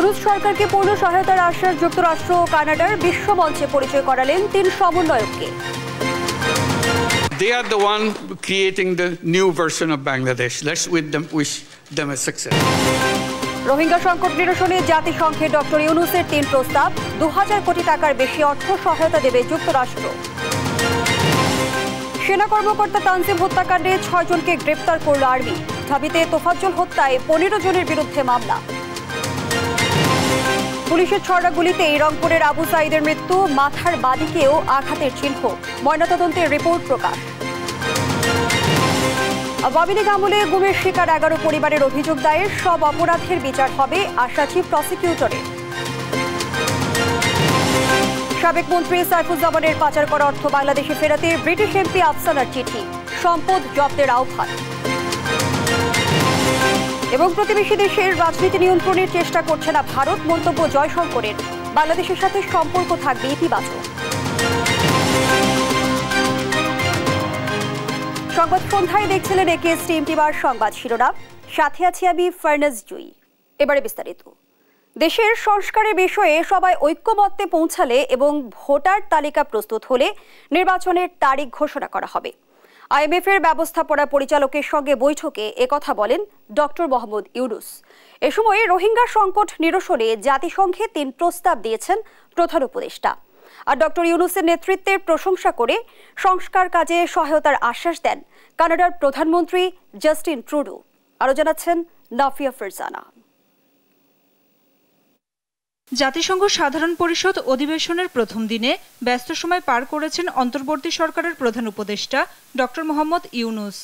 ইউনুস সরকারকে পূর্ণ সহায়তার আশ্বাস যুক্তরাষ্ট্র ও কানাডার বিশ্ব মঞ্চে পরিচয় করালেন ৩ সমন্বয়ককে। They are the one creating the new version of Bangladesh. Let's wish them a success. Rohingya সংকট নিরসনে জাতিসংঘে ডক্টর ইউনুসের ৩ প্রস্তাব, ২০০০ কোটি টাকার বেশি অর্থ সহায়তা দেবে যুক্তরাষ্ট্র। সেনা কর্মকর্তা তানজিম হত্যাকাণ্ডে ৬ জনকে গ্রেপ্তার করল আর্মি। ঢাবিতে তোফাজ্জল হত্যায় ১৫ জনের বিরুদ্ধে মামলা। পুলিশের ছড়া গুলিতে রংপুরের আবু সাঈদের মৃত্যু, মাথার বাদিকেও আঘাতের চিহ্ন। ময়নাতদন্তের রিপোর্ট প্রকাশ। আওয়ামী লীগ আমলে গুমের শিকার ১১ পরিবারের অভিযোগ দায়ের, সব অপরাধের বিচার হবে আশা চিফ প্রসিকিউটরের। সাবেক মন্ত্রী সাইফুজ্জামানের পাচার করা অর্থ বাংলাদেশে ফেরাতে ব্রিটিশ এমপি আফসানার চিঠি, সম্পদ জব্দের আহ্বান। এবং প্রতিবেশী দেশের রাজনীতি নিয়ন্ত্রণের চেষ্টা করছে না ভারত, মন্তব্য জয়শঙ্করের। বাংলাদেশের সাথে সম্পর্ক থাকবে ইতিবাচক। সংবাদ সন্ধ্যায় দেখছিলেন একেএস টিম টিভার সংবাদ শিরোনাম, সাথে আছি আমি ফারনাজ জুই। এবারে বিস্তারিত। দেশের সংস্কারের বিষয়ে সবাই ঐক্যমত্যে পৌঁছালে এবং ভোটার তালিকা প্রস্তুত হলে নির্বাচনের তারিখ ঘোষণা করা হবে। আইএমএফ এর ব্যবস্থাপনা পরিচালকের সঙ্গে বৈঠকে একথা বলেন ডক্টর মোহাম্মদ ইউনুস। এ সময় রোহিঙ্গা সংকট নিরসনে জাতিসংঘে ৩ প্রস্তাব দিয়েছেন প্রধান উপদেষ্টা। আর ডক্টর ইউনুসের নেতৃত্বের প্রশংসা করে সংস্কার কাজে সহায়তার আশ্বাস দেন কানাডার প্রধানমন্ত্রী জাস্টিন ট্রুডো। আরও জানাচ্ছেন নাফিয়া ফারজানা। জাতিসংঘ সাধারণ পরিষদ অধিবেশনের প্রথম দিনে ব্যস্ত সময় পার করেছেন অন্তর্বর্তী সরকারের প্রধান উপদেষ্টা ডক্টর মোহাম্মদ ইউনুস।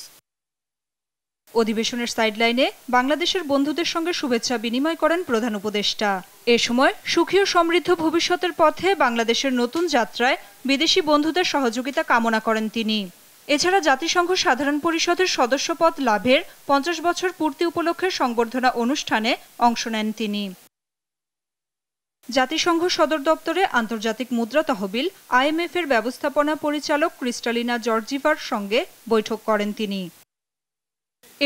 অধিবেশনের সাইডলাইনে বাংলাদেশের বন্ধুদের সঙ্গে শুভেচ্ছা বিনিময় করেন প্রধান উপদেষ্টা। এ সময় সুখী ও সমৃদ্ধ ভবিষ্যতের পথে বাংলাদেশের নতুন যাত্রায় বিদেশি বন্ধুদের সহযোগিতা কামনা করেন তিনি। এছাড়া জাতিসংঘ সাধারণ পরিষদের সদস্যপদ লাভের ৫০ বছর পূর্তি উপলক্ষে সংবর্ধনা অনুষ্ঠানে অংশ নেন তিনি। জাতিসংঘ সদর দপ্তরে আন্তর্জাতিক মুদ্রা তহবিল আইএমএফ এর ব্যবস্থাপনা পরিচালক ক্রিস্টালিনা জর্জিভার সঙ্গে বৈঠক করেন তিনি।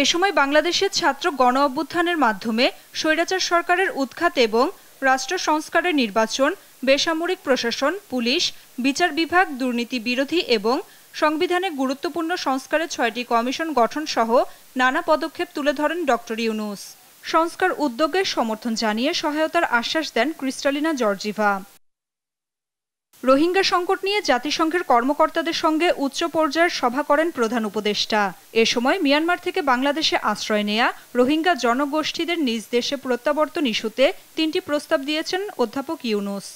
এ সময় বাংলাদেশের ছাত্র গণ অভ্যুত্থানের মাধ্যমে স্বৈরাচার সরকারের উৎখাত এবং রাষ্ট্র সংস্কারের নির্বাচন, বেসামরিক প্রশাসন, পুলিশ, বিচার বিভাগ, দুর্নীতি বিরোধী এবং সংবিধানে গুরুত্বপূর্ণ সংস্কারের ৬টি কমিশন গঠন সহ নানা পদক্ষেপ তুলে ধরেন ডক্টর ইউনুস। সংস্কার উদ্যোগে সমর্থন জানিয়ে সহায়তার আশ্বাস দেন ক্রিস্টালিনা জর্জিভা। রোহিঙ্গা সংকট নিয়ে জাতিসংঘের কর্মকর্তাদের সঙ্গে উচ্চ পর্যায়ের সভা করেন প্রধান উপদেষ্টা। এ সময় মিয়ানমার থেকে বাংলাদেশে আশ্রয় নেয়া রোহিঙ্গা জনগোষ্ঠীদের নিজ দেশে প্রত্যাবর্তন ইস্যুতে ৩টি প্রস্তাব দিয়েছেন অধ্যাপক ইউনুস।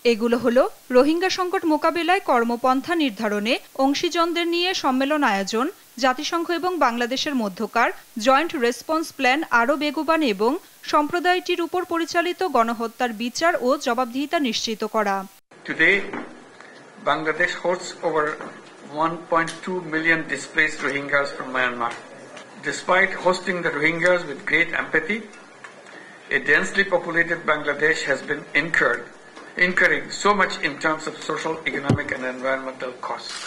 এগুলো হলো রোহিঙ্গা সংকট মোকাবিলায় কর্মপন্থা নির্ধারণে অংশীজনদের নিয়ে সম্মেলন আয়োজন, জাতিসংঘ এবং বাংলাদেশের মধ্যকার জয়েন্ট রেসপন্স প্ল্যান আরও বেগবান এবং সম্প্রদায়টির উপর পরিচালিত গণহত্যার বিচার ও জবাবদিহিতা নিশ্চিত করা। Today, Bangladesh hosts over 1.2 million displaced Rohingyas from Myanmar. Despite hosting the Rohingyas with great empathy, a densely populated Bangladesh has been incurring so much in terms of social, economic and environmental costs.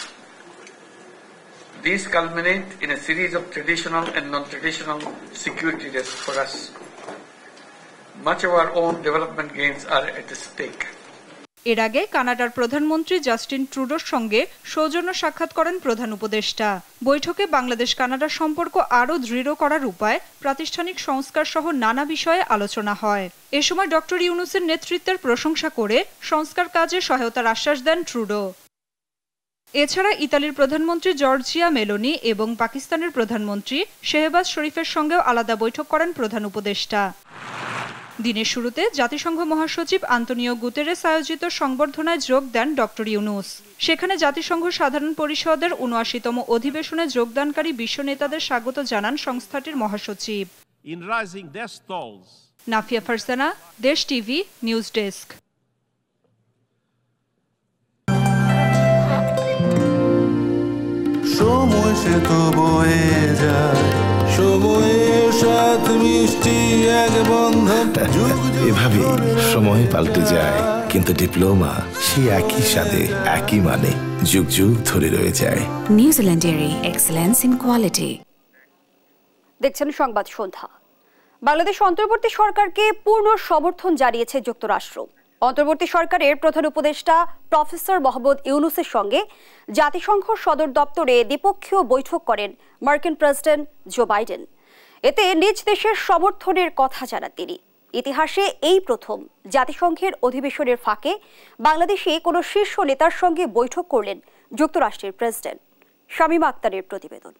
These culminate in a series of traditional and non-traditional security risks for us. Much of our own development gains are at stake. এর আগে কানাডার প্রধানমন্ত্রী Justin ট্রুডোর সঙ্গে সৌজন্য সাক্ষাৎ করেন প্রধান উপদেষ্টা। বৈঠকে বাংলাদেশ কানাডার সম্পর্ক আরও দৃঢ় করার উপায়, প্রাতিষ্ঠানিক সংস্কার সহ নানা বিষয়ে আলোচনা হয়। এ সময় ডক্টর ইউনুসের নেতৃত্বের প্রশংসা করে সংস্কার কাজে সহায়তার আশ্বাস দেন ট্রুডো। এছাড়া ইতালির প্রধানমন্ত্রী জর্জিয়া মেলোনি এবং পাকিস্তানের প্রধানমন্ত্রী শেহবাজ শরীফের সঙ্গেও আলাদা বৈঠক করেন প্রধান উপদেষ্টা। দিনের শুরুতে জাতিসংঘ মহাসচিব আন্তোনিও গুতেরেস আয়োজিত সংবর্ধনায় যোগ দেন ডক্টর ইউনুস। সেখানে জাতিসংঘ সাধারণ পরিষদের ৭৯তম অধিবেশনে যোগদানকারী বিশ্ব নেতাদের স্বাগত জানান সংস্থাটির মহাসচিব। নাফিয়া ফারজানা, দেশ টিভি, নিউজ ডেস্ক। সময় সে তো বয়ে যায়, সময়ের সাথে মিষ্টি এক বন্ধন। এভাবে সময় পাল্টে যায়, কিন্তু ডিপ্লোমা সে একই স্বাদে, একই মানে যুগ যুগ ধরে রয়ে যায়। নিউজিল্যান্ডের এক্সেলেন্স ইন কোয়ালিটি। দেখছেন সংবাদ সন্ধ্যা। বাংলাদেশ অন্তর্বর্তী সরকারকে পূর্ণ সমর্থন জানিয়েছে যুক্তরাষ্ট্র। অন্তর্বর্তী সরকারের প্রধান উপদেষ্টা প্রফেসর মোহাম্মদ ইউনূসের সঙ্গে জাতিসংঘ সদর দপ্তরে দ্বিপক্ষীয় বৈঠক করেন মার্কিন প্রেসিডেন্ট জো বাইডেন। এতে নিজ দেশের সমর্থনের কথা জানান তিনি। ইতিহাসে এই প্রথম জাতিসংঘের অধিবেশনের ফাঁকে বাংলাদেশে কোনো শীর্ষ নেতার সঙ্গে বৈঠক করলেন যুক্তরাষ্ট্রের প্রেসিডেন্ট। শামীমা আক্তারের প্রতিবেদন।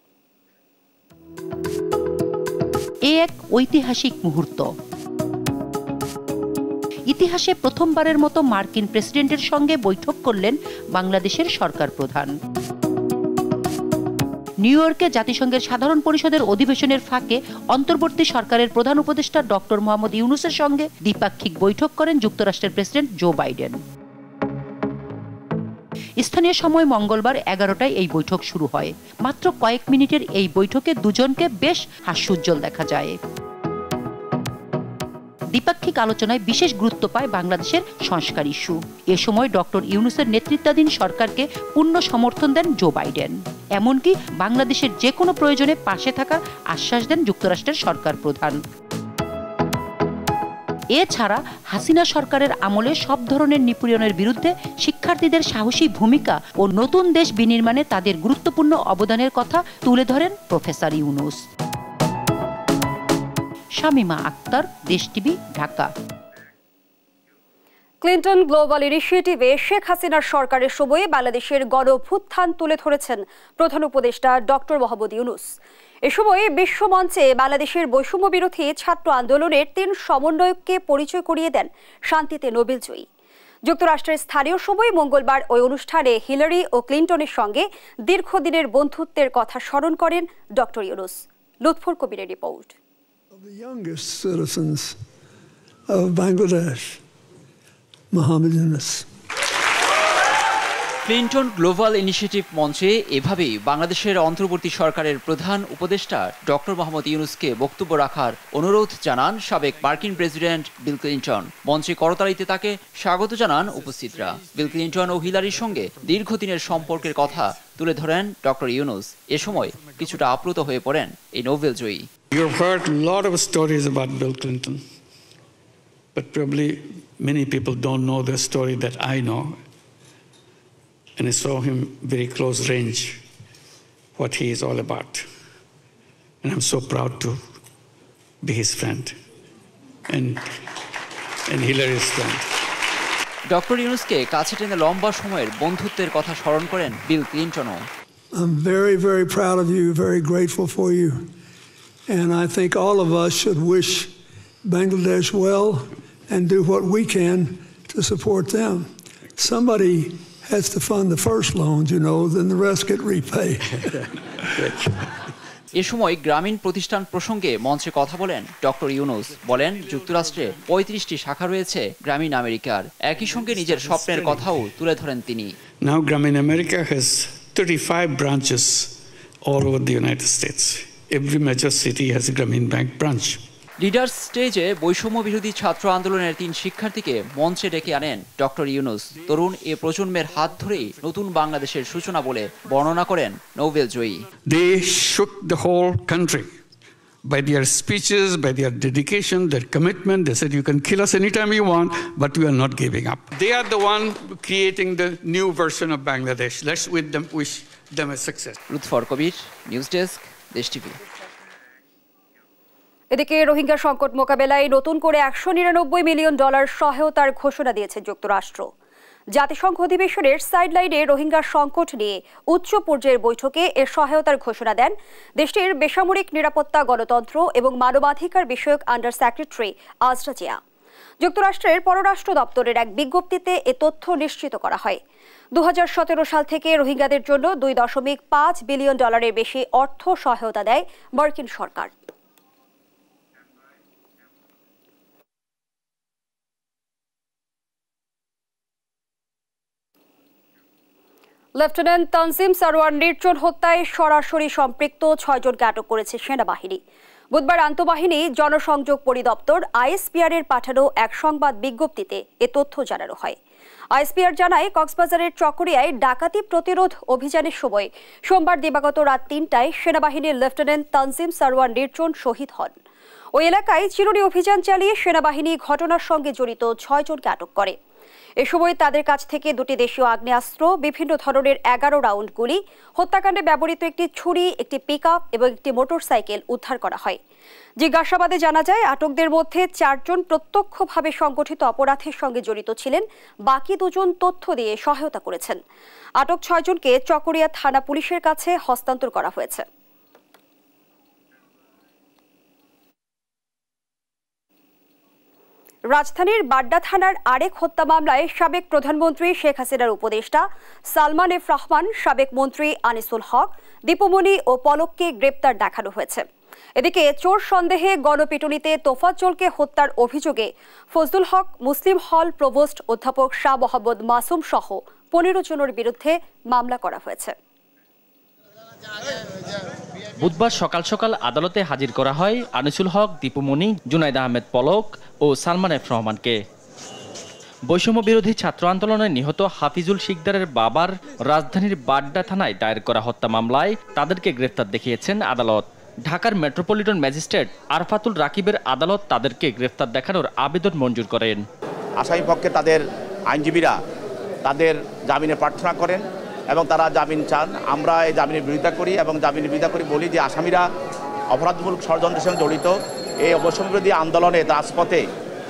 এক ঐতিহাসিক মুহূর্ত। ইতিহাসে প্রথমবারের মতো মার্কিন প্রেসিডেন্টের সঙ্গে বৈঠক করলেন বাংলাদেশের সরকার প্রধান। নিউ ইয়র্কে জাতিসংঘের সাধারণ পরিষদের অধিবেশনের ফাঁকে অন্তর্বর্তী সরকারের প্রধান উপদেষ্টা ডক্টর মোহাম্মদ ইউনূসের সঙ্গে দ্বিপাক্ষিক বৈঠক করেন যুক্তরাষ্ট্রের প্রেসিডেন্ট জো বাইডেন। স্থানীয় সময় মঙ্গলবার 11টায় এই বৈঠক শুরু হয়। মাত্র কয়েক মিনিটের এই বৈঠকে দুজনকে বেশ হাস্যোজ্জ্বল দেখা যায়। দ্বিপাক্ষিক আলোচনায় বিশেষ গুরুত্ব পায় বাংলাদেশের সংস্কার ইস্যু। এ সময় ডক্টর ইউনূসের নেতৃত্বাধীন সরকারকে পূর্ণ সমর্থন দেন জো বাইডেন। এমনকি বাংলাদেশের যে কোনো প্রয়োজনে পাশে থাকার আশ্বাস দেন যুক্তরাষ্ট্রের সরকার প্রধান। এছাড়া হাসিনা সরকারের আমলে সব ধরনের নিপীড়নের বিরুদ্ধে শিক্ষার্থীদের সাহসী ভূমিকা ও নতুন দেশ বিনির্মাণে তাদের গুরুত্বপূর্ণ অবদানের কথা তুলে ধরেন professor Yunus. Shamima Akhtar, Desh TV, Dhaka. Clinton Global ইনিশিয়েটিভে শেখ হাসিনার সরকারের সময়ে বাংলাদেশের গণঅভ্যুত্থান তুলে ধরেছেন প্রধান উপদেষ্টা ডক্টর মোহাম্মদ ইউনূস। এ সময় বিশ্বমঞ্চে বাংলাদেশের বৈষম্য বিরোধী ছাত্র আন্দোলনের 3 সমন্বয়ককে পরিচয় করিয়ে দেন শান্তিতে নোবেল জয়ী। যুক্তরাষ্ট্রের স্থানীয় সময় মঙ্গলবার ওই অনুষ্ঠানে হিলারি ও ক্লিন্টনের সঙ্গে দীর্ঘদিনের বন্ধুত্বের কথা স্মরণ করেন ডক্টর ইউনূস। লুৎফর কবিরের report. The youngest citizens of Bangladesh, Mohammed Yunus. Clinton global initiative মঞ্চে এভাবেই বাংলাদেশের অন্তর্বর্তী সরকারের প্রধান উপদেষ্টা ডক্টর মোহাম্মদ ইউনূসকে বক্তব্য রাখার অনুরোধ জানান সাবেক মার্কিন প্রেসিডেন্ট বিল ক্লিন্টন। মঞ্চে করতালিতে তাকে স্বাগত জানান উপস্থিতরা। বিল ক্লিন্টন ও হিলারির সঙ্গে দীর্ঘদিনের সম্পর্কের কথা তুলে ধরেন ডক্টর ইউনূস। এ সময় কিছুটা আপ্লুত হয়ে পড়েন এই Nobel Joyee. You've heard a lot of stories about Bill Clinton, but probably many people don't know the story that I know. And I saw him very close range, what he is all about. And I'm so proud to be his friend and Hillary's friend. Doctor ইউনূসকে কাছে টেনে লম্বা সময়ের বন্ধুত্বের কথা স্মরণ করেন বিল ক্লিন্টনও। I'm very, very proud of you, very grateful for you. And I think all of us should wish Bangladesh well and do what we can to support them. Somebody has to fund the first loans, you know, then the rest get repaid. এ সময় গ্রামীণ প্রতিষ্ঠান প্রসঙ্গে মঞ্চে কথা বলেন doctor Yunus. বলেন যুক্তরাষ্ট্রে 35টি শাখা রয়েছে গ্রামীণ আমেরিকার। একই সঙ্গে নিজের স্বপ্নের কথাও তুলে ধরেন তিনি। Now Grameen America has 35 branches all over the United States. Every major city has a Grameen Bank branch. Leaders স্টেজে বৈষম্য বিরোধী ছাত্র আন্দোলনের 3 শিক্ষার্থীকে মঞ্চে ডেকে আনেন ডক্টর ইউনূস। তরুণ এ প্রজন্মের হাত ধরেই নতুন বাংলাদেশের সূচনা বলে বর্ণনা করেন Nobel Joyee. They shook the whole country by their speeches, by their dedication, their commitment. They said, you can kill us anytime you want, but we are not giving up. They are the one creating the new version of Bangladesh. Let's wish them a success. Lutfor Kabir, news desk, Desh TV. এদিকে রোহিঙ্গা সংকট মোকাবেলায় নতুন করে $199 million সহায়তার ঘোষণা দিয়েছে যুক্তরাষ্ট্র। জাতিসংঘ অধিবেশনের সাইডলাইনে রোহিঙ্গা সংকট নিয়ে উচ্চ পর্যায়ের বৈঠকে এর সহায়তার ঘোষণা দেন দেশটির বেসামরিক নিরাপত্তা, গণতন্ত্র এবং মানবাধিকার বিষয়ক আন্ডার সেক্রেটারি আজরা জিয়া। যুক্তরাষ্ট্রের পররাষ্ট্র দপ্তরের এক বিজ্ঞপ্তিতে এ তথ্য নিশ্চিত করা হয়। 2017 সাল থেকে রোহিঙ্গাদের জন্য $2.5 বিলিয়ন বেশি অর্থ সহায়তা দেয় মার্কিন সরকার। লেফটেন্যান্ট তানজিম সারোয়ার নির্জন হত্যায় সরাসরি সম্পৃক্ত 6 জনকে আটক করেছে সেনাবাহিনী। বুধবার আন্তঃবাহিনী জনসংযোগ পরিদপ্তর আইএসপিআর এর পাঠানো এক সংবাদ বিজ্ঞপ্তিতে এ তথ্য জানানো হয়। আইএসপিআর জানায় কক্সবাজারের চকরিয়ায় ডাকাতি প্রতিরোধ অভিযানের সময় সোমবার দিবাগত রাত 3টায় সেনাবাহিনীর লেফটেন্যান্ট তানজিম সারোয়ার নির্জন শহীদ হন। ওই এলাকায় চিরুনি অভিযান চালিয়ে সেনাবাহিনী ঘটনার সঙ্গে জড়িত 6 জনকে আটক করে। এ সময় তাদের কাছ থেকে 2টি দেশীয় আগ্নেয়াস্ত্র, বিভিন্ন ধরনের 11 রাউন্ড গুলি, হত্যাকাণ্ডে ব্যবহৃত একটি ছুরি, একটি পিকআপ এবং একটি মোটরসাইকেল উদ্ধার করা হয়। জিজ্ঞাসাবাদে জানা যায় আটকদের মধ্যে 4 জন প্রত্যক্ষভাবে সংগঠিত অপরাধের সঙ্গে জড়িত ছিলেন, বাকি 2 জন তথ্য দিয়ে সহায়তা করেছেন। আটক 6 জনকে চকরিয়া থানা পুলিশের কাছে হস্তান্তর করা হয়েছে। রাজধানীর বাড্ডা থানার আরেক হত্যা মামলায় সাবেক প্রধানমন্ত্রী শেখ হাসিনার উপদেষ্টা সালমান এফ রহমান, সাবেক মন্ত্রী আনিসুল হক, দীপুমণি ও পলককে গ্রেপ্তার দেখানো হয়েছে। এদিকে চোর সন্দেহে গণপিটুনিতে তোফাজ্জলকে হত্যার অভিযোগে ফজলুল হক, মুসলিম হল প্রভোস্ট অধ্যাপক শাহ মোহাম্মদ মাসুম সহ 15 জনের বিরুদ্ধে মামলা করা হয়েছে। বুধবার সকাল সকাল আদালতে হাজির করা হয় আনিসুল হক, দীপুমণি, জুনাইদ আহমেদ পলক ও সালমান এফ রহমানকে। বৈষম্য বিরোধী ছাত্র আন্দোলনে নিহত হাফিজুল শিকদারের বাবার রাজধানীর বাড্ডা থানায় দায়ের করা হত্যা মামলায় তাদেরকে গ্রেফতার দেখিয়েছেন আদালত। ঢাকার মেট্রোপলিটন ম্যাজিস্ট্রেট আরফাতুল রাকিবের আদালত তাদেরকে গ্রেফতার দেখানোর আবেদন মঞ্জুর করেন। আসামি পক্ষে তাদের আইনজীবীরা তাদের জামিনে প্রার্থনা করেন এবং তারা জামিন চান। আমরা এই জামিনের বিরোধিতা করি এবং জামিনের বিরোধিতা করি বলি যে আসামিরা অপরাধমূলক ষড়যন্ত্রের সঙ্গে জড়িত। এই বৈষম্য বিরোধী আন্দোলনে রাজপথে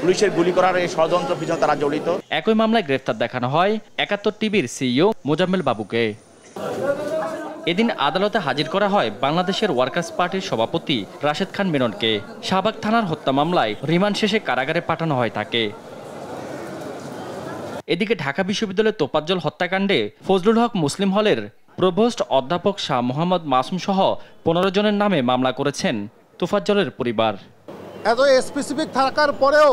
পুলিশের গুলি করার এই ষড়যন্ত্র পিছনে তারা জড়িত। একই মামলায় গ্রেফতার দেখানো হয় 71 টিভির সিইও মোজাম্মেল বাবুকে। এদিন আদালতে হাজির করা হয় বাংলাদেশের ওয়ার্কার্স পার্টির সভাপতি রাশেদ খান মেননকে। শাহবাগ থানার হত্যা মামলায় রিমান্ড শেষে কারাগারে পাঠানো হয় তাকে। এদিকে ঢাকা বিশ্ববিদ্যালয়ের তোফাজ্জল হত্যাকাণ্ডে ফজলুল হক মুসলিম হলের প্রভোস্ট অধ্যাপক শাহ মোহাম্মদ মাসুম সহ 15 জনের নামে মামলা করেছেন তোফাজ্জলের পরিবার। এত স্পেসিফিক থাকার পরেও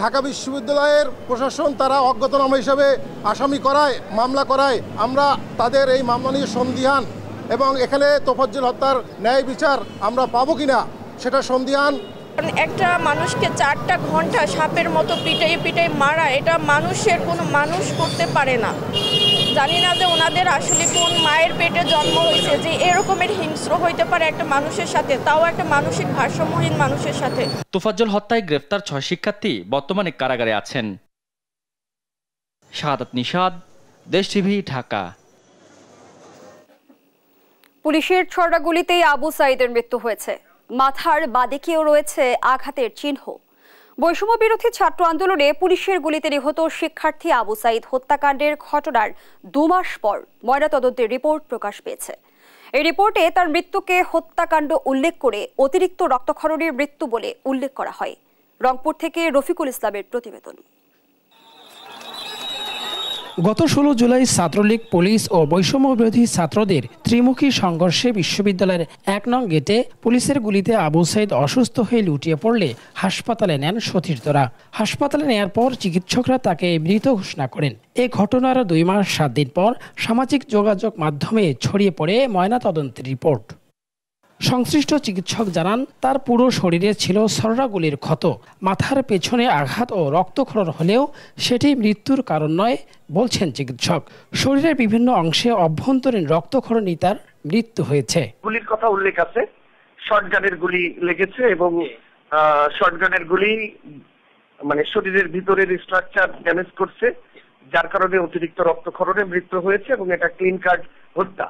ঢাকা বিশ্ববিদ্যালয়ের প্রশাসন তারা অজ্ঞাতনামা হিসাবে আসামি করায়, মামলা করায়। আমরা তাদের এই মামলা নিয়ে সন্দিহান এবং এখানে তোফাজ্জল হত্যার ন্যায় বিচার আমরা পাবো কিনা সেটা সন্দিহান। একটা মানুষকে 4টা ঘন্টা সাপের মতো পিটাই মারা, এটা মানুষের কোনো মানুষ করতে পারে না। জানি না যে ওনাদের আসলে কোন মায়ের পেটে জন্ম হয়েছে যে এরকমের হিংস্র হইতে পারে একটা মানুষের সাথে, তাও একটা মানসিক ভারসাম্যহীন মানুষের সাথে। তোফাজ্জল হত্যায় গ্রেফতার 6 শিক্ষার্থী বর্তমানে কারাগারে আছেন। শাহাদাত নিশাদ, দেশ টিভি, ঢাকা। পুলিশের ছোড়া গুলিতেই আবু সাইদের মৃত্যু হয়েছে। মাথার বাদিকেও রয়েছে আঘাতের চিহ্ন। বৈষম্য বিরোধী ছাত্র আন্দোলনে পুলিশের গুলিতে নিহত শিক্ষার্থী আবু সাইদ হত্যাকাণ্ডের ঘটনার 2 মাস পর ময়নাতদন্তের রিপোর্ট প্রকাশ পেয়েছে। এই রিপোর্টে তার মৃত্যুকে হত্যাকাণ্ড উল্লেখ করে অতিরিক্ত রক্তক্ষরণের মৃত্যু বলে উল্লেখ করা হয়। রংপুর থেকে রফিকুল ইসলামের প্রতিবেদন। গত 16 জুলাই ছাত্রলীগ, পুলিশ ও বৈষম্য বিরোধী ছাত্রদের ত্রিমুখী সংঘর্ষে বিশ্ববিদ্যালয়ের 1 নং গেটে পুলিশের গুলিতে আবু সাইদ অসুস্থ হয়ে লুটিয়ে পড়লে হাসপাতালে নেন সতীর্থরা। হাসপাতালে নেয়ার পর চিকিৎসকরা তাকে মৃত ঘোষণা করেন। এ ঘটনার 2 মাস 7 দিন পর সামাজিক যোগাযোগ মাধ্যমে ছড়িয়ে পড়ে ময়নাতদন্তের রিপোর্ট। সংশ্লিষ্ট চিকিৎসক জানান তার পুরো শরীরে ছিল ছররা গুলির ক্ষত। মাথার পেছনে আঘাত ও রক্তক্ষরণ হলেও সেটি মৃত্যুর কারণ নয় বলছেন চিকিৎসক। শরীরের বিভিন্ন অংশে অভ্যন্তরীণ রক্তক্ষরণই তার মৃত্যু হয়েছে। গুলির কথা উল্লেখ আছে, শটগানের গুলি লেগেছে এবং শটগানের গুলি মানে শরীরের ভিতরের স্ট্রাকচার ড্যামেজ করছে, যার কারণে অতিরিক্ত রক্তক্ষরণে মৃত্যু হয়েছে এবং এটা ক্লিন কার্ড হত্যা।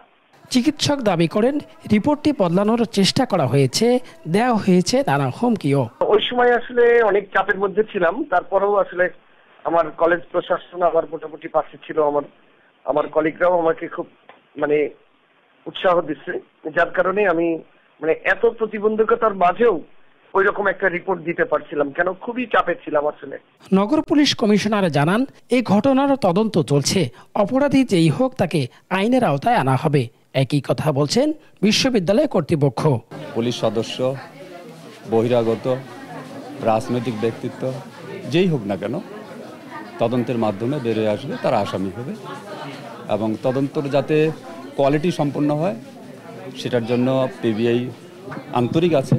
চিকিৎসক দাবি করেন রিপোর্টটি বদলানোর চেষ্টা করা হয়েছে, দেওয়া হয়েছে নানা হুমকিও। ওই সময় আসলে অনেক চাপের মধ্যে ছিলাম, তারপরেও আসলে আমার কলেজ প্রশাসন আমার মোটামুটি পাশে ছিল, আমার কলিগরাও আমাকে খুব মানে উৎসাহ দিচ্ছে, যার কারণে আমি মানে এত প্রতিবন্ধকতার মাঝেও ওই রকম একটা রিপোর্ট দিতে পারছিলাম, কেন খুবই চাপে ছিলাম আসলে। নগর পুলিশ কমিশনার জানান এই ঘটনার তদন্ত চলছে, অপরাধী যেই হোক তাকে আইনের আওতায় আনা হবে। একই কথা বলছেন বিশ্ববিদ্যালয় কর্তৃপক্ষ। পুলিশ সদস্য, বহিরাগত, রাজনৈতিক ব্যক্তিত্ব যেই হোক না কেন তদন্তের মাধ্যমে বেরিয়ে আসবে, তারা আসামি হবে এবং তদন্তর যাতে কোয়ালিটি সম্পন্ন হয় সেটার জন্য পিবিআই আন্তরিক আছে।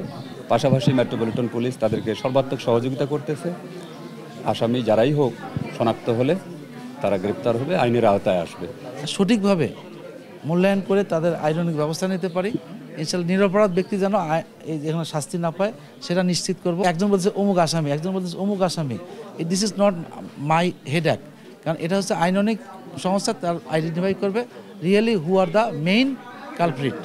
পাশাপাশি মেট্রোপলিটন পুলিশ তাদেরকে সর্বাত্মক সহযোগিতা করতেছে। আসামি যারাই হোক শনাক্ত হলে তারা গ্রেপ্তার হবে, আইনের আওতায় আসবে। সঠিকভাবে মূল্যায়ন করে তাদের আইনানুগ ব্যবস্থা নিতে পারি। ইনশাআল্লাহ নিরপরাধ ব্যক্তি যেন এই যেখানে শাস্তি না পায় সেটা নিশ্চিত করব। একজন বলছে অমুক আসামি, একজন বলছে অমুক আসামি, this is not my headache, কারণ এটা হচ্ছে আইনানুগ সংস্থা, তার আইডেন্টিফাই করবে really who are the main culprit.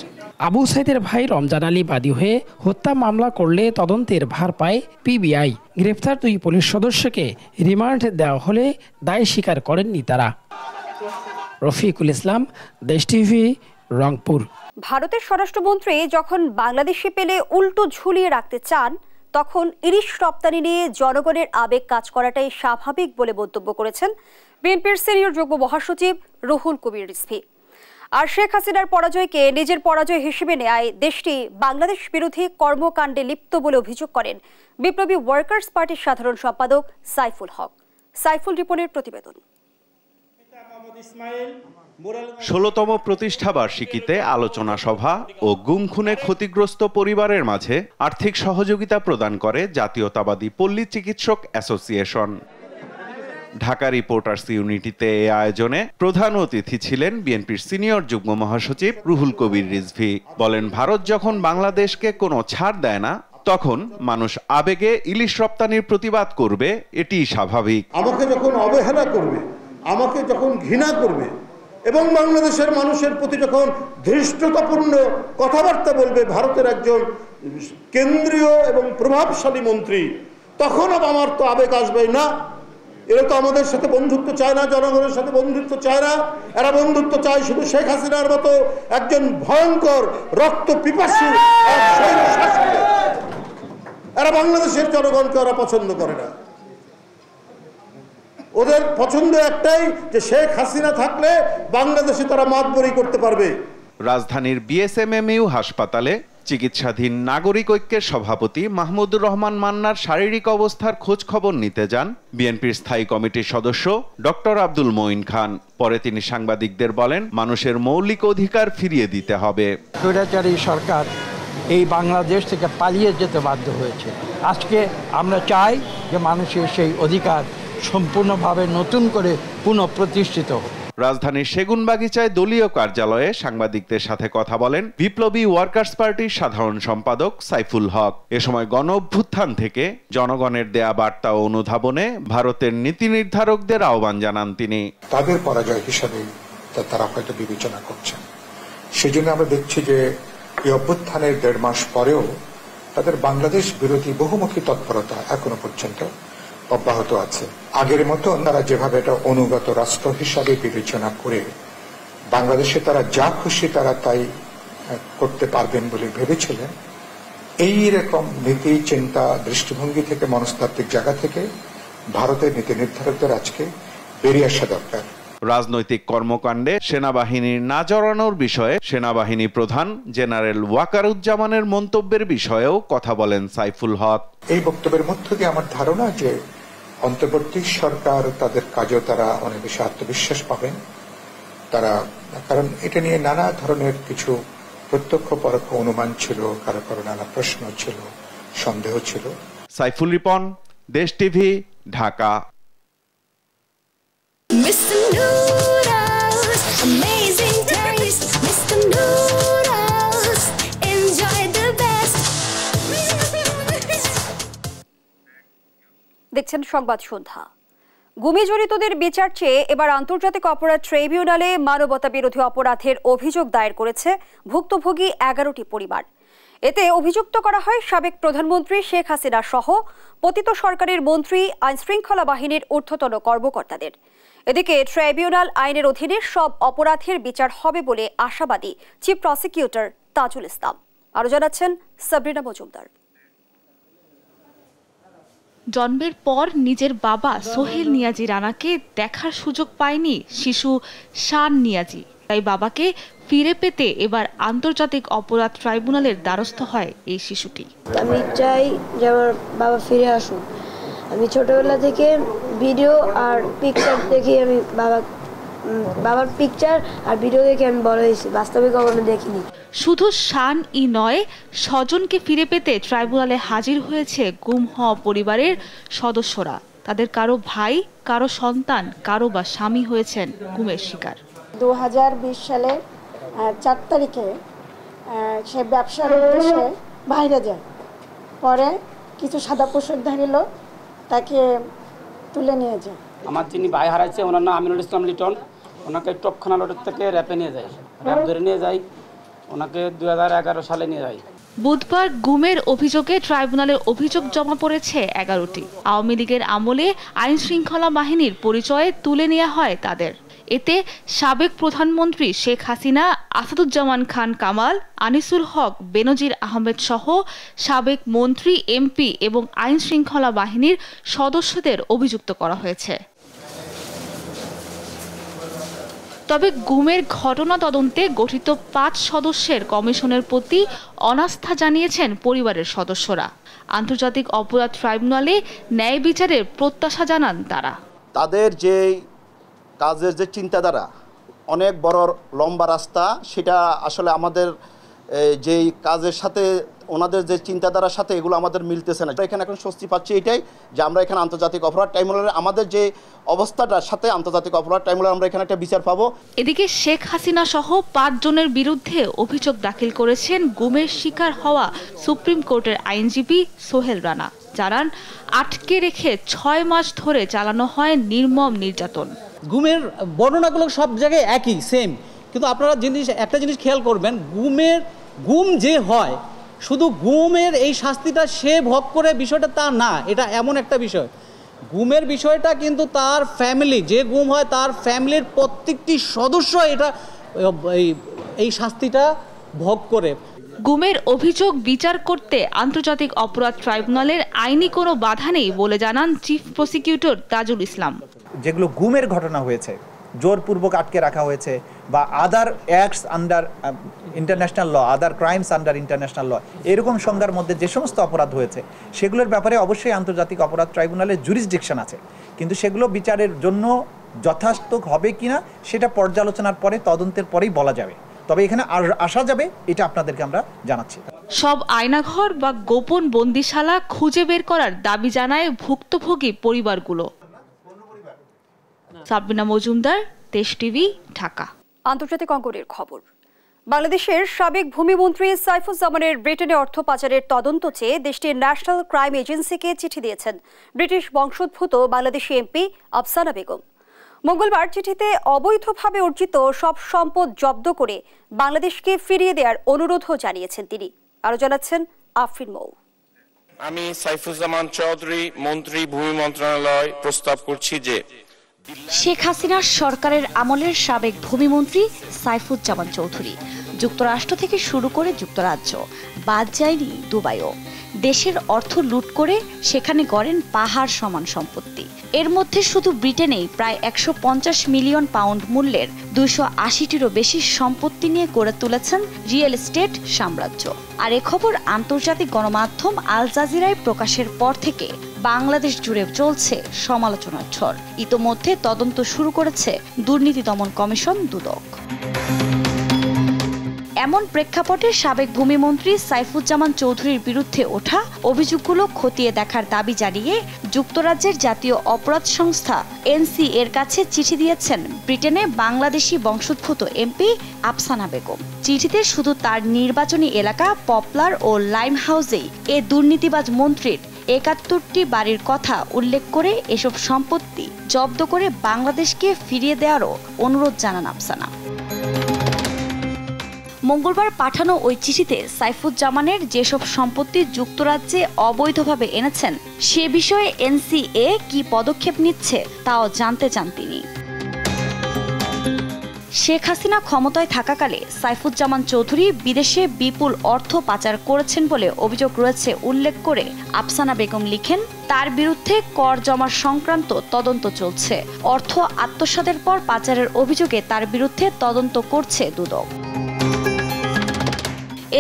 Abu সাইদের ভাই রমজান আলী বাদী হয়ে হত্যা মামলা করলে তদন্তের ভার পায় পিবিআই। গ্রেফতার 2 পুলিশ সদস্যকে রিমান্ড দেওয়া হলে দায় স্বীকার করেননি তারা। রফিকুল ইসলাম, দেশ টিভি, রংপুর। ভারতের স্বরাষ্ট্রমন্ত্রী যখন বাংলাদেশে পেলে উল্টো ঝুলিয়ে রাখতে চান, তখন ইলিশ রপ্তানি নিয়ে জনগণের আবেগ কাজ করাটাই স্বাভাবিক বলে মন্তব্য করেছেন বিএনপির সিনিয়র যুগ্ম মহাসচিব রুহুল কবির রিজভী। আর শেখ হাসিনার পরাজয়কে নিজের পরাজয় হিসেবে নেয় দেশটি বাংলাদেশ বিরোধী কর্মকাণ্ডে লিপ্ত বলে অভিযোগ করেন বিপ্লবী ওয়ার্কার্স পার্টির সাধারণ সম্পাদক সাইফুল হক। সাইফুল রিপনের প্রতিবেদন। ১৬তম প্রতিষ্ঠা বার্ষিকীতে আলোচনা সভা ও গুম খুনে ক্ষতিগ্রস্ত পরিবারের মাঝে আর্থিক সহযোগিতা প্রদান করে জাতীয়তাবাদী পল্লী চিকিৎসক অ্যাসোসিয়েশন। ঢাকা রিপোর্টার্স ইউনিটিতে এই আয়োজনে প্রধান অতিথি ছিলেন বিএনপির সিনিয়র যুগ্ম মহাসচিব রুহুল কবির রিজভী। বলেন, ভারত যখন বাংলাদেশকে কোনো ছাড় দেয় না, তখন মানুষ আবেগে ইলিশ রপ্তানির প্রতিবাদ করবে, এটিই স্বাভাবিক। আমাকে যখন অবহেলা করবে, আমাকে যখন ঘৃণা করবে এবং বাংলাদেশের মানুষের প্রতি যখন ধৃষ্টতাপূর্ণ কথাবার্তা বলবে ভারতের একজন কেন্দ্রীয় এবং প্রভাবশালী মন্ত্রী, তখন আমার তো আবেগ আসবে না। এরা তো আমাদের সাথে বন্ধুত্ব চায় না, জনগণের সাথে বন্ধুত্ব চায় না। এরা বন্ধুত্ব চায় শুধু শেখ হাসিনার মতো একজন ভয়ঙ্কর রক্ত পিপাসু শাসক। এরা বাংলাদেশের জনগণকে ওরা পছন্দ করে না। ওদের পছন্দ একটাই, যে শেখ হাসিনা থাকলে বাংলাদেশে তারা মাতবরি করতে পারবে। রাজধানীর বিএসএমএমইউ হাসপাতালে চিকিৎসাধীন নাগরিক ঐক্যের সভাপতি মাহমুদুর রহমান মান্নার শারীরিক অবস্থার খোঁজ খবর নিতে যান বিএনপির স্থায়ী কমিটির সদস্য ডক্টর আব্দুল মঈন খান। পরে তিনি সাংবাদিকদের বলেন, মানুষের মৌলিক অধিকার ফিরিয়ে দিতে হবে। স্বৈরাচারী সরকার এই বাংলাদেশ থেকে পালিয়ে যেতে বাধ্য হয়েছে। আজকে আমরা চাই যে মানুষের সেই অধিকার সম্পূর্ণভাবে নতুন করে পুনঃপ্রতিষ্ঠিত হোক। রাজধানীর সেগুনবাগিচায় দলীয় কার্যালয়ে সাংবাদিকদের সাথে কথা বলেন বিপ্লবী ওয়ার্কার্স পার্টির সাধারণ সম্পাদক সাইফুল হক। এ সময় গণ অভ্যুত্থান থেকে জনগণের দেয়া বার্তা ও অনুধাবনে ভারতের নীতি নির্ধারকদের আহ্বান জানান তিনি। তাদের পরাজয় হিসাবে তারা হয়তো বিবেচনা করছেন। সেজন্য আমরা দেখছি যে এই অভ্যুত্থানের 1.5 মাস পরেও তাদের বাংলাদেশ বিরোধী বহুমুখী তৎপরতা এখনো পর্যন্ত অব্যাহত আছে। আগের মতো তারা যেভাবে এটা অনুগত রাষ্ট্র হিসাবে বিবেচনা করে বাংলাদেশে তারা যা খুশি তারা তাই করতে পারবেন বলে ভেবেছিলেন, এই রকম নীতি চিন্তা দৃষ্টিভঙ্গি থেকে মনস্তাত্ত্বিক জায়গা থেকে ভারতের নীতি নির্ধারকদের আজকে বেরিয়ে আসা দরকার। রাজনৈতিক কর্মকাণ্ডে সেনাবাহিনীর না জড়ানোর বিষয়ে সেনাবাহিনী প্রধান জেনারেল ওয়াকারুজ্জামানের মন্তব্যের বিষয়েও কথা বলেন সাইফুল হক। এই বক্তব্যের মধ্য দিয়ে আমার ধারণা যে অন্তর্বর্তী সরকার তাদের কাজেও তারা অনেক বেশি আত্মবিশ্বাস পাবেন। তারা, কারণ এটা নিয়ে নানা ধরনের কিছু প্রত্যক্ষ পরোক্ষ অনুমান ছিল, কারো কারো নানা প্রশ্ন ছিল, সন্দেহ ছিল। সাইফুল রিপন, দেশ TV, Dhaka. Mr. Noodles, amazing taste. Mr. Noodles, enjoy the best. দেখছেন সংবাদ সন্ধ্যা। গুমি জড়িতদের বিচার চেয়ে এবার আন্তর্জাতিক অপরাধ ট্রাইব্যুনালে মানবতা বিরোধী অপরাধের অভিযোগ দায়ের করেছে ভুক্তভোগী 11টি পরিবার। এতে অভিযুক্ত করা হয় সাবেক প্রধানমন্ত্রী শেখ হাসিনা সহ পতিত সরকারের মন্ত্রী, আইনশৃঙ্খলা বাহিনীর ঊর্ধ্বতন কর্মকর্তাদের। এদিকে ট্রাইব্যুনাল আইনের অধীনে সব অপরাধের বিচার হবে বলে আশাবাদী চিফ প্রসিকিউটর তাজুল ইসলাম। আরো জানাচ্ছেন সাবরিনা মজুমদার। জন্মের পর নিজের বাবা সোহেল নিয়াজি রানাকে দেখার সুযোগ পায়নি শিশু শান নিয়াজি, তাই বাবাকে ফিরে পেতে এবার আন্তর্জাতিক অপরাধ ট্রাইব্যুনালের দ্বারস্থ হয় এই শিশুটি। আমি চাই যে আমার বাবা ফিরে আসুন। আমি ছোটবেলা থেকে ভিডিও আর পিকচার দেখে আমি বাবার পিকচার আর ভিডিও দেখে আমি বড় হয়েছি, বাস্তবে কখনো দেখিনি। শুধু শান নয়, স্বজনকে ফিরে পেতে ট্রাইব্যুনালে হাজির হয়েছে গুম হওয়া পরিবারের সদস্যরা। তাদের কারো ভাই, কারো সন্তান, কারো বা স্বামী হয়েছেন গুমের শিকার। 2020 সালে 4 তারিখে সে ব্যবসার উদ্দেশ্যে বাইরে যায়। পরে কিছু সাদা পোশাকধারী লোক তাকে তুলে নিয়ে যায়। আমার যিনি ভাই হারাইছে ওনার নাম আমিনুল ইসলাম লিটন, ওনাকে টপখানা রোড থেকে র্যাপে নিয়ে যায়, র্যাপ ধরে নিয়ে যায়, ওনাকে 2011 সালে নিয়ে যায়। বুধবার গুমের অভিযোগে ট্রাইব্যুনালে অভিযোগ জমা পড়েছে 11টি। আওয়ামী লীগের আমলে আইন শৃঙ্খলা বাহিনীর পরিচয়ে তুলে নেওয়া হয় তাদের। এতে সাবেক প্রধানমন্ত্রী শেখ হাসিনা, আসাদুজ্জামান খান কামাল, আনিসুল হক, বেনজির আহমেদ সহ সাবেক মন্ত্রী, এমপি এবং আইন শৃঙ্খলা বাহিনীর সদস্যদের অভিযুক্ত করা হয়েছে। তবে গুমের ঘটনা তদন্তে গঠিত 5 সদস্যের কমিশনের প্রতি অনাস্থা জানিয়েছেন পরিবারের সদস্যরা। আন্তর্জাতিক অপরাধ ট্রাইব্যুনালে ন্যায় বিচারের প্রত্যাশা জানান তারা। তাদের যে কাজের যে চিন্তাধারা অনেক বড় লম্বা রাস্তা, সেটা আসলে আমাদের যেই কাজের সাথে ওনাদের যে চিন্তাধারার সাথে এগুলো আমাদের মিলতেছে না। এখানে এখন স্বস্তি পাচ্ছি এটাই যে আমরা এখানে আন্তর্জাতিক অপরাধ ট্রাইব্যুনালে আমাদের যে অবস্থাটার সাথে আন্তর্জাতিক অপরাধ ট্রাইব্যুনালে আমরা এখানে একটা বিচার পাবো। এদিকে শেখ হাসিনা সহ 5 জনের বিরুদ্ধে অভিযোগ দাখিল করেছেন গুমের শিকার হওয়া সুপ্রিম কোর্টের আইনজীবী সোহেল রানা। জানান, আটকে রেখে 6 মাস ধরে চালানো হয় নির্মম নির্যাতন। গুমের বর্ণনাগুলো সব জায়গায় একই, সেম, কিন্তু আপনারা একটা জিনিস খেয়াল করবেন, গুম যে হয় শুধু গুমের এই শাস্তিটা সে ভোগ করে বিষয়টা তা না, এটা এমন একটা বিষয়। গুমের বিষয়টা কিন্তু তার ফ্যামিলি, যে গুম হয় তার ফ্যামিলির প্রত্যেকটি সদস্য এটা এই শাস্তিটা ভোগ করে। গুমের অভিযোগ বিচার করতে আন্তর্জাতিক অপরাধ ট্রাইব্যুনালের আইনি কোনো বাধা নেই বলে জানান চিফ প্রসিকিউটর তাজুল ইসলাম। যেগুলো গুমের ঘটনা হয়েছে, জোরপূর্বক আটকে রাখা হয়েছে বা আদার অ্যাক্টস আন্ডার ইন্টারন্যাশনাল ল, আদার ক্রাইমস আন্ডার ইন্টারন্যাশনাল ল, এরকম সংজ্ঞার মধ্যে যে সমস্ত অপরাধ হয়েছে সেগুলোর ব্যাপারে অবশ্যই আন্তর্জাতিক অপরাধ ট্রাইব্যুনালের জুরিসডিকশন আছে, কিন্তু সেগুলো বিচারের জন্য যথার্থ হবে কিনা সেটা পর্যালোচনার পরে, তদন্তের পরেই বলা যাবে। তবে এখানে আসা যাবে, এটা আপনাদেরকে আমরা জানাচ্ছি। সব আয়নাঘর বা গোপন বন্দিশালা খুঁজে বের করার দাবি জানায় ভুক্তভোগী পরিবারগুলো। সাবিনা মজুমদার, দেশ টিভি, ঢাকা। আন্তর্জাতিক অঙ্গনের খবর। বাংলাদেশের সাবেক ভূমিমন্ত্রী সাইফুজ্জামানের ব্রিটেনে অর্থ পাচারের তদন্ত চেয়ে দেশটির ন্যাশনাল ক্রাইম এজেন্সিকে চিঠি দিয়েছেন ব্রিটিশ বংশোদ্ভূত বাংলাদেশি এমপি আফসানা বেগম। মঙ্গলবার চিঠিতে অবৈধভাবে অর্জিত সব সম্পদ জব্দ করে বাংলাদেশকে ফিরিয়ে দেওয়ার অনুরোধও জানিয়েছেন তিনি। আরো জানাচ্ছেন আফরিন মৌ। আমি সাইফুজ্জামান চৌধুরী, মন্ত্রী, ভূমি মন্ত্রণালয় প্রস্তাব করছি যে শেখ হাসিনার সরকারের আমলের সাবেক ভূমিমন্ত্রী সাইফুজ্জামান চৌধুরী যুক্তরাষ্ট্র থেকে শুরু করে যুক্তরাজ্য, বাদ যায়নি দুবাইও, দেশের অর্থ লুট করে সেখানে গড়েন পাহাড় সমান সম্পত্তি। এর মধ্যে শুধু ব্রিটেনেই প্রায় 150 মিলিয়ন পাউন্ড মূল্যের 280টিরও বেশি সম্পত্তি নিয়ে গড়ে তুলেছেন রিয়েল এস্টেট সাম্রাজ্য। আর এ খবর আন্তর্জাতিক গণমাধ্যম আল জাজিরায় প্রকাশের পর থেকে বাংলাদেশ জুড়ে চলছে সমালোচনার ঝড়। ইতোমধ্যে তদন্ত শুরু করেছে দুর্নীতি দমন কমিশন দুদক। এমন প্রেক্ষাপটে সাবেক ভূমিমন্ত্রী সাইফুজ্জামান চৌধুরীর বিরুদ্ধে ওঠা অভিযোগগুলো খতিয়ে দেখার দাবি জানিয়ে যুক্তরাজ্যের জাতীয় অপরাধ সংস্থা এনসি এর কাছে চিঠি দিয়েছেন ব্রিটেনে বাংলাদেশি বংশোদ্ভূত এমপি আফসানা বেগম। চিঠিতে শুধু তার নির্বাচনী এলাকা পপলার ও লাইম হাউসেই এ দুর্নীতিবাজ মন্ত্রীর 71টি বাড়ির কথা উল্লেখ করে এসব সম্পত্তি জব্দ করে বাংলাদেশকে ফিরিয়ে দেওয়ারও অনুরোধ জানান আফসানা। মঙ্গলবার পাঠানো ওই চিঠিতে সাইফুজ্জামানের যেসব সম্পত্তি যুক্তরাজ্যে অবৈধভাবে এনেছেন সে বিষয়ে এনসিএ কি পদক্ষেপ নিচ্ছে তাও জানতে চান তিনি। শেখ হাসিনা ক্ষমতায় থাকাকালে সাইফুজ্জামান চৌধুরী বিদেশে বিপুল অর্থ পাচার করেছেন বলে অভিযোগ রয়েছে উল্লেখ করে আফসানা বেগম লিখেন, তার বিরুদ্ধে কর জমা সংক্রান্ত তদন্ত চলছে। অর্থ আত্মসাতের পর পাচারের অভিযোগে তার বিরুদ্ধে তদন্ত করছে দুদক।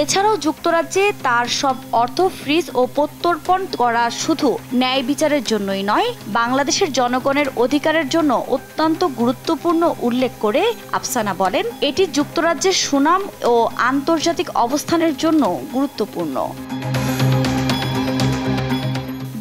এছাড়াও যুক্তরাজ্যে তার সব অর্থ ফ্রিজ ও প্রত্যর্পণ করা শুধু ন্যায় বিচারের জন্যই নয়, বাংলাদেশের জনগণের অধিকারের জন্য অত্যন্ত গুরুত্বপূর্ণ উল্লেখ করে আফসানা বলেন, এটি যুক্তরাজ্যের সুনাম ও আন্তর্জাতিক অবস্থানের জন্য গুরুত্বপূর্ণ।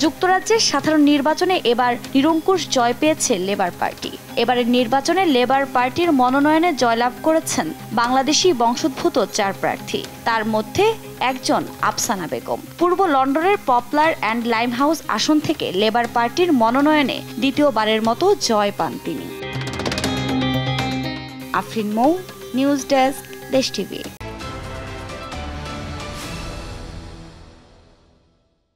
যুক্তরাজ্যের সাধারণ নির্বাচনে এবার নিরঙ্কুশ জয় পেয়েছে লেবার পার্টি। এবারের নির্বাচনে লেবার পার্টির মনোনয়নে জয়লাভ করেছেন বাংলাদেশি বংশোদ্ভূত 4 প্রার্থী। তার মধ্যে একজন আফসানা বেগম। পূর্ব লন্ডনের পপলার অ্যান্ড লাইমহাউস আসন থেকে লেবার পার্টির মনোনয়নে দ্বিতীয়বারের মতো জয় পান তিনি। আফরিন মৌ, নিউজ ডেস্ক, দেশ টিভি।